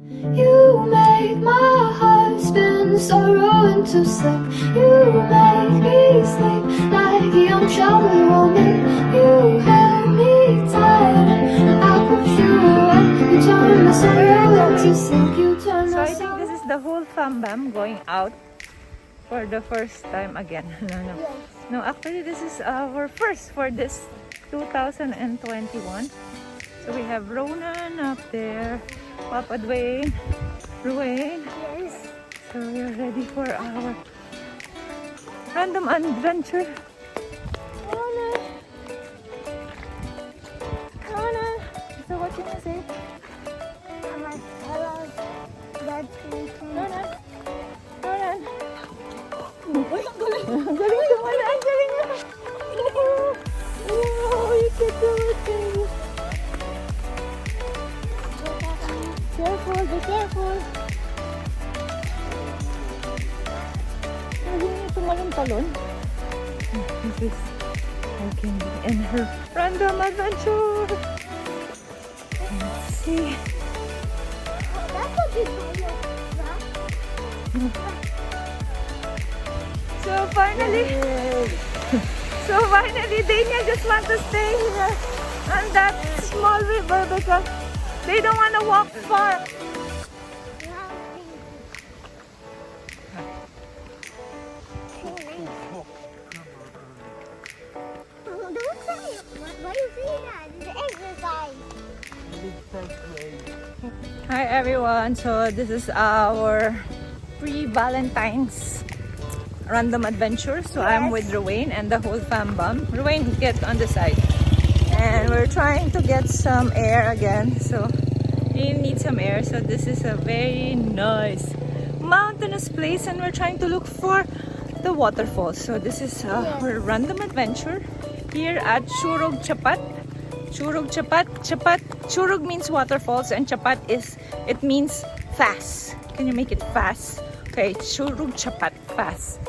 You make my heart spin, sorrow into silk. You make me sleep like a young child with woman. You held me tight and I push you away. You turn my sorrow into silk. You turn So my I think this is the whole fam bam going out for the first time again. No, actually this is our first for this 2021. So we have Ronan up there, Papa Dwayne, Ruane. Yes. So we are ready for our random adventure. Ronan! Ronan! So what can you say? I love that tree. Ronan! Ronan! Galing tumala! Ang galing niya! Wow! You can do it, baby! Careful! Be careful! Galing niya tumalon-talon. This is how can be in her random adventure! Let's see. That's what you call it, right? So finally, Dania just want to stay here on that small river because they don't want to walk far. Don't say it. Why do you say that? It's exercise. Hi everyone, so this is our pre-Valentine's random adventure. So I'm with Ruane and the whole fam bam. Ruane, get on the side. And we're trying to get some air again. So you need some air. So this is a very nice mountainous place and we're trying to look for the waterfalls. So this is our random adventure here at Curug Cepat. Curug Cepat. Curug means waterfalls and Cepat it means fast. Can you make it fast? Okay, Curug Cepat, fast.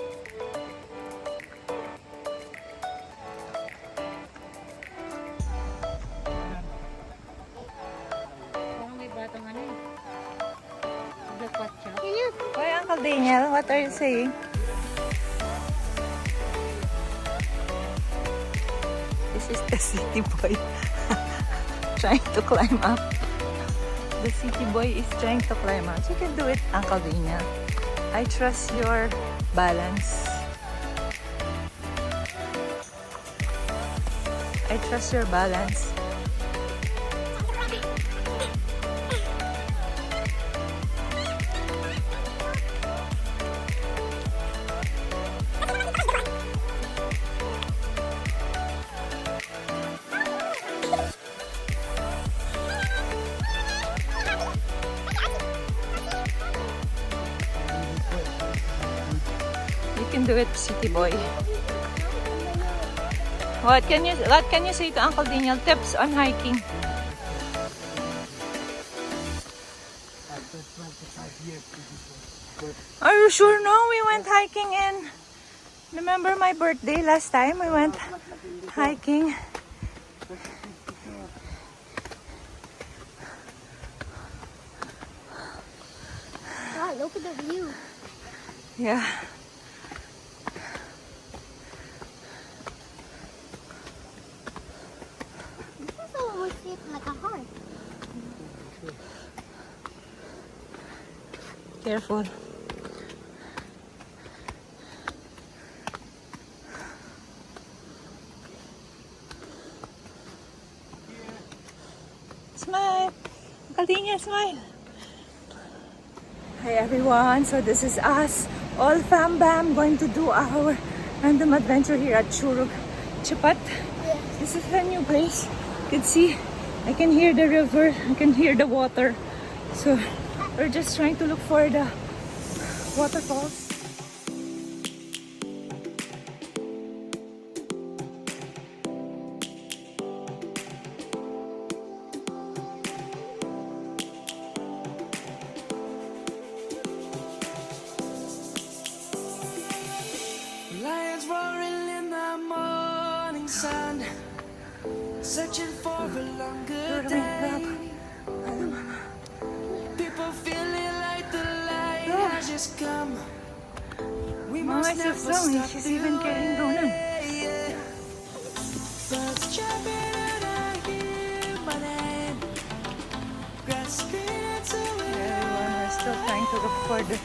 Hi, Uncle Daniel, what are you saying? This is the city boy trying to climb up. The city boy is trying to climb up. You can do it, Uncle Daniel. I trust your balance. I trust your balance. You can do it, city boy. What can you say to Uncle Daniel? Tips on hiking. After 25 years, this is Are you sure? No, we went hiking in. Remember my birthday last time? We went hiking. God, look at the view. Yeah. This is almost shaped like a heart. Careful. Smile. Uncle Daniel, smile. Hi everyone. So this is us, all fam bam, going to do our random adventure here at Curug Cepat. This is a new place. You can see, I can hear the river, I can hear the water. So we're just trying to look for the waterfalls. Lions roaring in the morning sun, searching for a longer day. People feel has come. We Mama must is never so slowly. stop She's even carrying Ronan. Birds jumping and I hear my name. Grasping into Everyone, we're still trying to look for the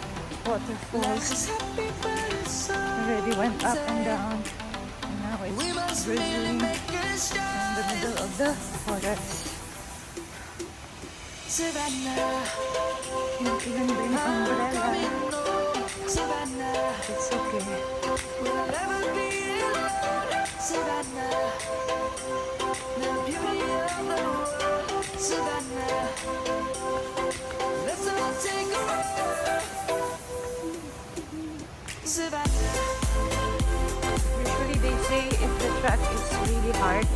waterfalls. this happy bird song. Already went up and down. And now We it's must really drizzling make a in start. the middle of the forest. Savannah, Can't even bring umbrella. coming home. Savannah, It's okay. we'll never be alone. Savannah, the beauty of the world. Savannah, let's all take a ride. Savannah, Usually they say if the track is really hard,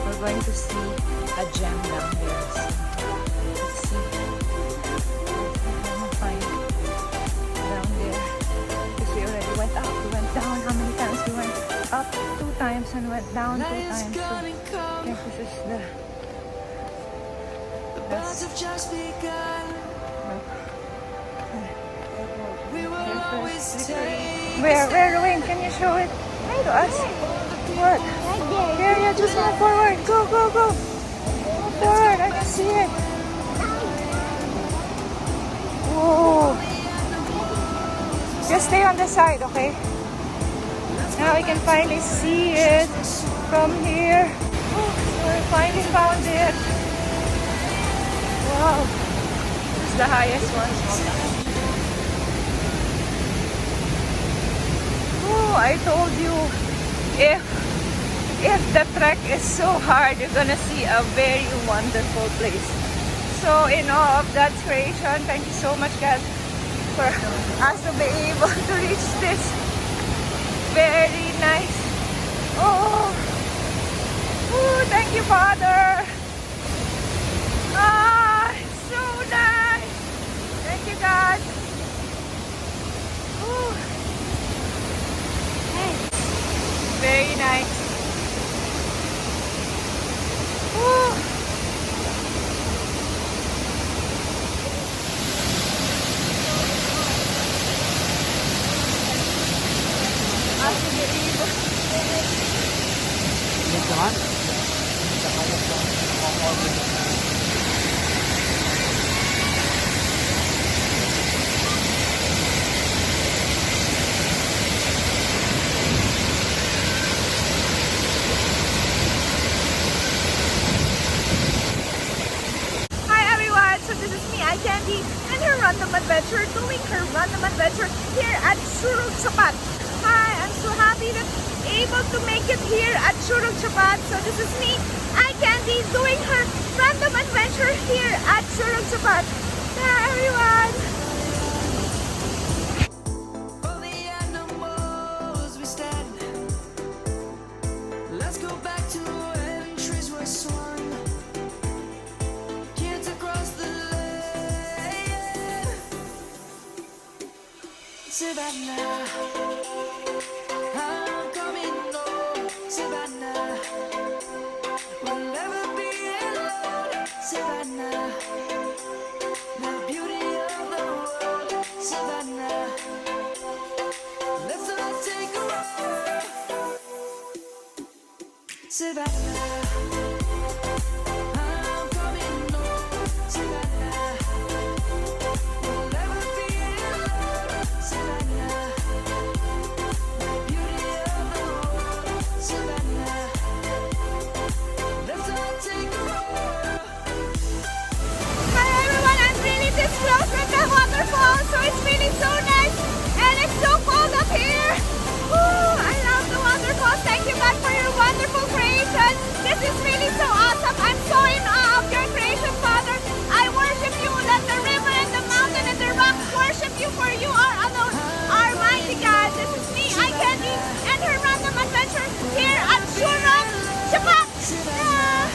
we're going to see a gem down there. So let's see. We're gonna find down there. Because we already went up, we went down. How many times? We went up 2 times and went down 2 night is times. So gonna I come. think this is the The birds have just begun. We will always take. Where, Wayne? Can you show it to us? What? Right Here, yeah, just move forward. Go, go, go. Move forward. I can see it. Whoa. Just stay on the side, okay? Now we can finally see it from here. Oh, we finally found it. Wow. It's the highest one. Oh, I told you, if the trek is so hard, you're gonna see a very wonderful place. So in awe of God's creation, thank you so much, God, for us to be able to reach this very nice. Oh, thank you, Father. Ah, it's so nice. Thank you, God. Oh. Very nice. Woo. Hi everyone, so this is me, Candy, and her random adventure, doing her random adventure here at Curug Cepat. Hi, I'm so happy that able to make it here at Curug Cepat. So this is me, Candy, doing her random adventure here at Curug Cepat. Yeah, everyone. For the animals we stand. Let's go back to when trees were swung. Kids across the lane. Savannah, I'm coming home. Savannah, we'll never be alone. Savannah, the beauty of the world. Savannah, let's all take a ride. Savannah, I'm coming home. Savannah, we'll never be alone. Savannah, the beauty of the world. Savannah, let's all take a ride. Hi everyone, I'm really this close with the waterfall, so it's really so nice and it's so cold up here. Woo, I love the waterfall. Thank you God for your wonderful creation. This is really so awesome. I'm so in awe of your creation, Father. I worship you. Let the river and the mountain and the rocks worship you, for you are alone, our mighty God. This is me, Candy, and her random adventure here at Curug Cepat. Yeah.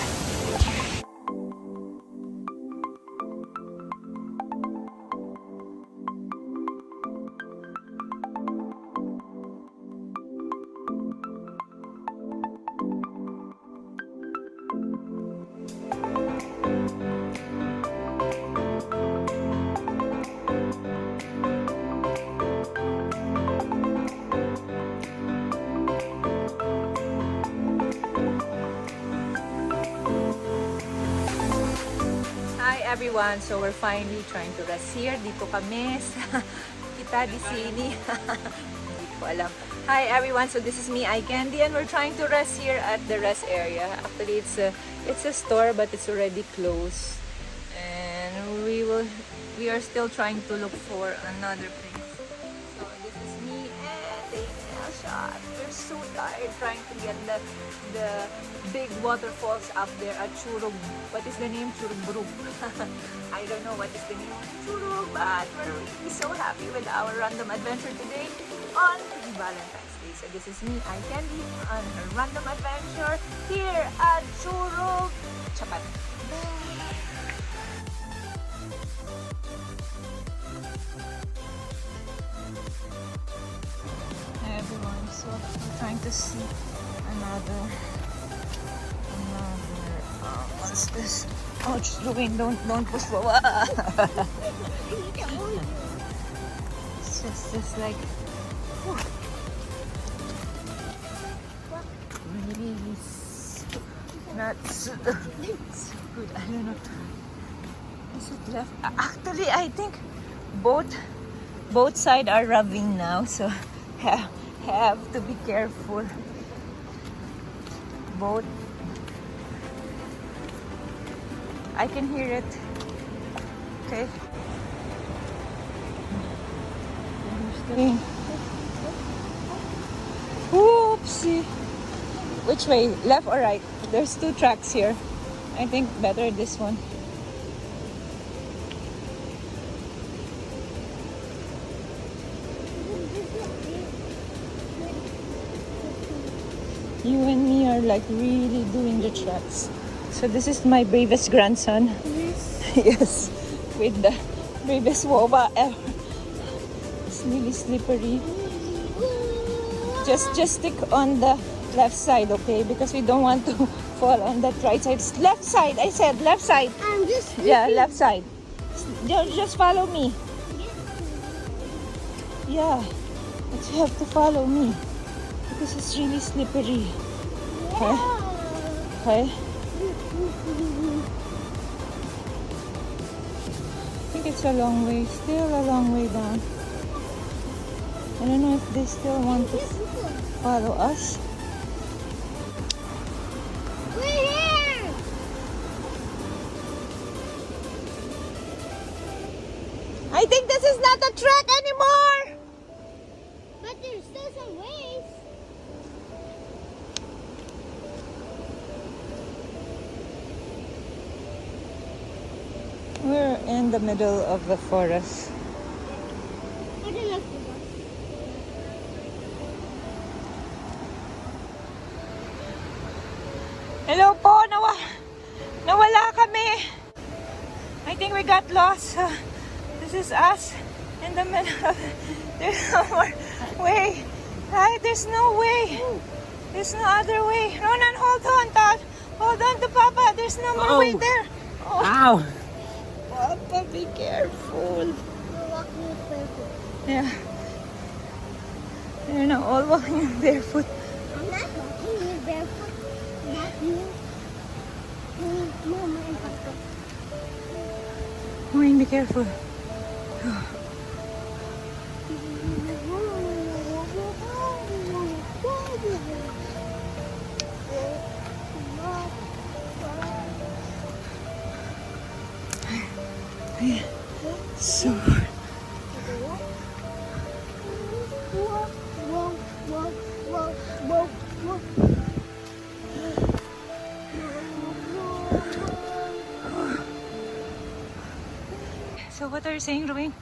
everyone, so we're finally trying to rest here. Dito kami sa Kita di Sini. Hindi ko alam. Hi everyone, so this is me, I Candy, and we're trying to rest here at the rest area. Actually, it's a store, but it's already closed. And we are still trying to look for another place. So this is me and the nail shot. We're so tired trying to get the big waterfalls up there at Curug. What is the name? Curug Barong. I don't know what is the name of Curug, but we're really so happy with our random adventure today on Valentine's Day. So this is me, I Candy, on her random adventure here at Curug Cepat. Hi everyone, so we're trying to see another what's this? Oh, just Ruin, don't push forward. It's just like really not so good. I don't know. Is it left? Actually, I think both sides are rubbing now, so have to be careful. Both. I can hear it. Okay. Oopsie. Which way? Left or right? There's two tracks here. I think better this one. You and me are like really doing the tracks. So this is my bravest grandson. Yes, with the bravest wawa ever. It's really slippery. Just stick on the left side, okay? Because we don't want to fall on that right side. Left side, I said left side. I'm just Yeah, left side. Just follow me. Yeah, but you have to follow me because it's really slippery. Okay? Okay? I think it's a long way, still a long way down. I don't know if they still want to follow us. We're here. I think this is not a trek anymore! But there's still some ways. We're in the middle of the forest. I don't know if we go. Hello po! Nawala kami! I think we got lost. This is us in the middle of... There's no more way. Right? There's no way. There's no other way. Ronan, hold on, Todd. Hold on to Papa. There's no more way there. Oh, Ow! Papa, be careful. We're walking with barefoot. Yeah. They're now all walking barefoot. I'm not walking with barefoot. Not you. Mama and Papa. Wayne, be careful. So So what are you saying, Ruin?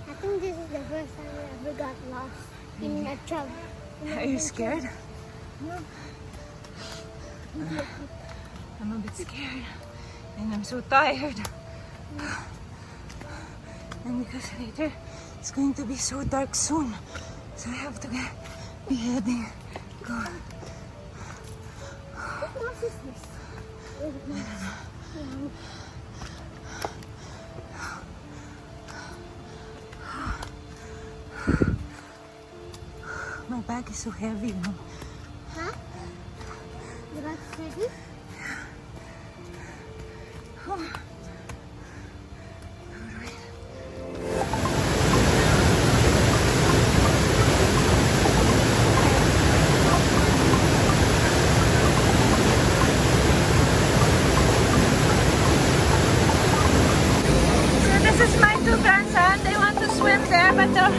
I think this is the first time I ever got lost in a travel. Are you scared? No. I'm a bit scared. And I'm so tired. And because later it's going to be so dark soon. So I have to be heading. Go. What mouse is this? I don't know. My bag is so heavy, no? Huh? You got to say this? Oh. two grandson, they want to swim there, but look,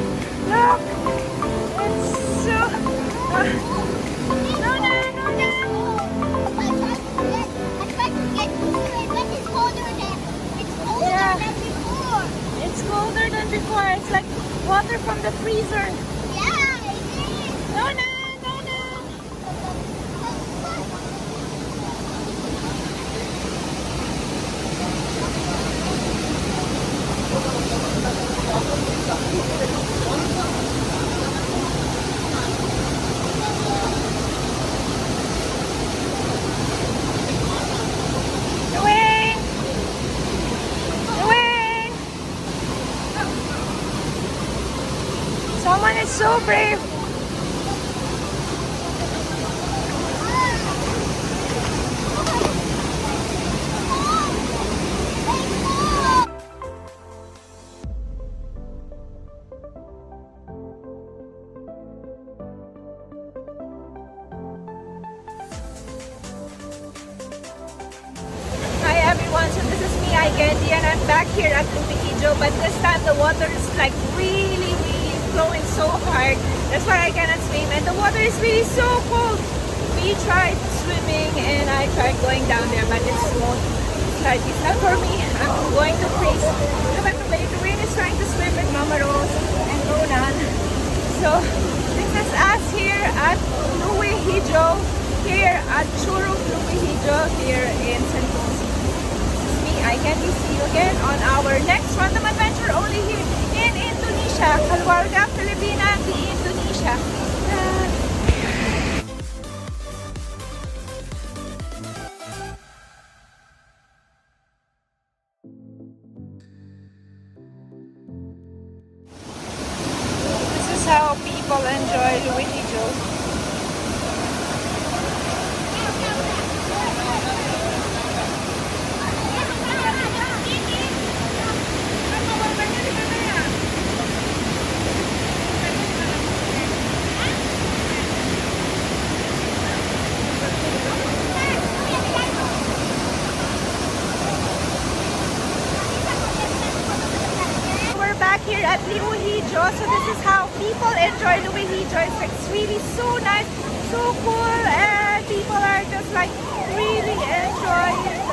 it's so... no, no, no, no. I tried to get to it, but it's colder than Yeah. before. It's colder than before. It's like water from the freezer. Yeah, it is. No, no, no, no. Dwayne! Dwayne! Someone is so brave. Hi everyone, so this is me, Igendi, and I'm back here at Lumihijo, but this time the water is like really flowing so hard. That's why I cannot swim, and the water is really so cold. We tried swimming and I tried going down there, but it's not for me. I'm going to freeze. Look at the way the rain is trying to swim with Mama Rose and Ronan. So this is us here at Lumihijo, here at Curug Lumihijo here in Sentul. Me, I can see you again on our next random adventure only here in Indonesia. Keluarga, Filipina, di Indonesia. This is how people enjoy Lumihijo. Back here at Lumihijo, so this is how people enjoy Lumihijo. It's really so nice, so cool, and people are just like really enjoying